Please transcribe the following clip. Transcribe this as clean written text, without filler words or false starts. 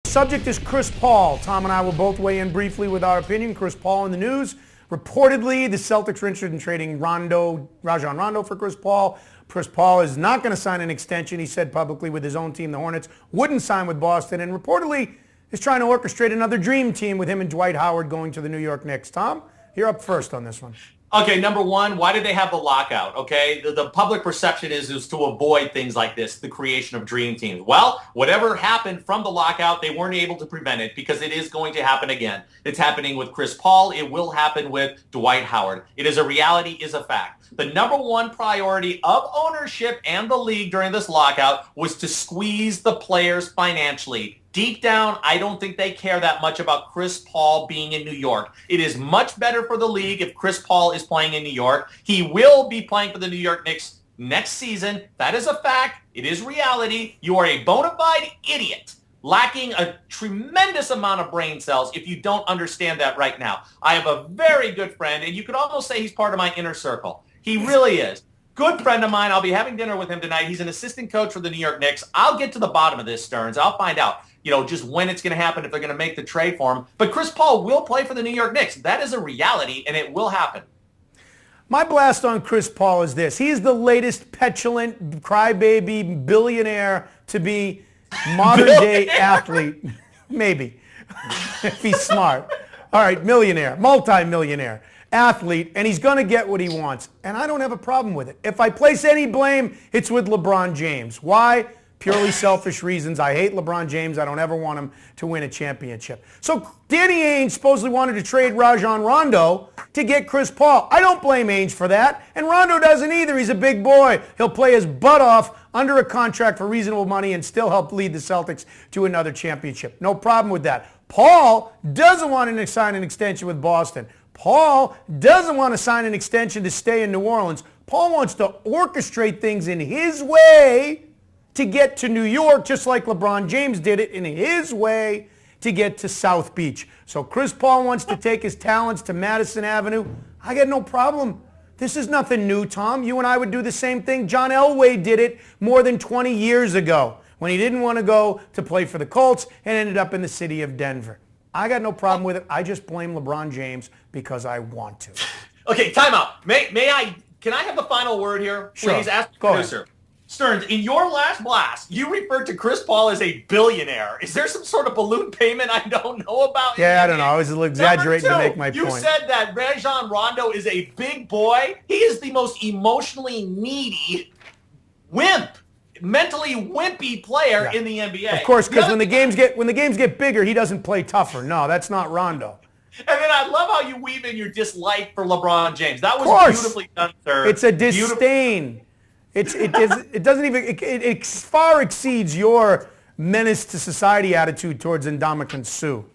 Subject is Chris Paul. Tom and I will both weigh in briefly with our opinion. Chris Paul in the news. Reportedly, the Celtics are interested in trading Rajon Rondo for Chris Paul. Chris Paul is not going to sign an extension, he said publicly, with his own team, the Hornets. Wouldn't sign with Boston, and reportedly is trying to orchestrate another dream team with him and Dwight Howard going to the New York Knicks. Tom, you're up first on this one. Okay, number one, why did they have the lockout? Okay, the public perception is to avoid things like this, the creation of dream teams. Well, whatever happened from the lockout, they weren't able to prevent it because it is going to happen again. It's happening with Chris Paul. It will happen with Dwight Howard. It is a reality, is a fact. The number one priority of ownership and the league during this lockout was to squeeze the players financially. Deep down, I don't think they care that much about Chris Paul being in New York. It is much better for the league if Chris Paul is playing in New York. He will be playing for the New York Knicks next season. That is a fact. It is reality. You are a bona fide idiot, lacking a tremendous amount of brain cells if you don't understand that right now. I have a very good friend, and you could almost say he's part of my inner circle. He really is. Good friend of mine. I'll be having dinner with him tonight. He's an assistant coach for the New York Knicks. I'll get to the bottom of this, Stearns. I'll find out, just when it's going to happen, if they're going to make the trade for him. But Chris Paul will play for the New York Knicks. That is a reality, and it will happen. My blast on Chris Paul is this. He's the latest petulant crybaby billionaire to be modern-day athlete. Maybe, if he's smart. All right, millionaire, multi-millionaire. Athlete, and he's going to get what he wants. And I don't have a problem with it. If I place any blame, it's with LeBron James. Why? Purely selfish reasons. I hate LeBron James. I don't ever want him to win a championship. So Danny Ainge supposedly wanted to trade Rajon Rondo to get Chris Paul. I don't blame Ainge for that. And Rondo doesn't either. He's a big boy. He'll play his butt off under a contract for reasonable money and still help lead the Celtics to another championship. No problem with that. Paul doesn't want to sign an extension with Boston. Paul doesn't want to sign an extension to stay in New Orleans. Paul wants to orchestrate things in his way to get to New York, just like LeBron James did it in his way to get to South Beach. So Chris Paul wants to take his talents to Madison Avenue. I got no problem. This is nothing new, Tom. You and I would do the same thing. John Elway did it more than 20 years ago when he didn't want to go to play for the Colts and ended up in the city of Denver. I got no problem with it. I just blame LeBron James because I want to. Okay, time out. Can I have the final word here? Please, sure. Ask the producer. Stearns, in your last blast, you referred to Chris Paul as a billionaire. Is there some sort of balloon payment I don't know about? Yeah, I don't know. I was exaggerating to make my point. You said that Rajon Rondo is a big boy. He is the most emotionally needy wimp. Mentally wimpy player in the NBA. Of course, because when the games get bigger, he doesn't play tougher. No, that's not Rondo. And then I love how you weave in your dislike for LeBron James. That was beautifully done, sir. It's a disdain. It far exceeds your menace to society attitude towards Ndamukong Suh.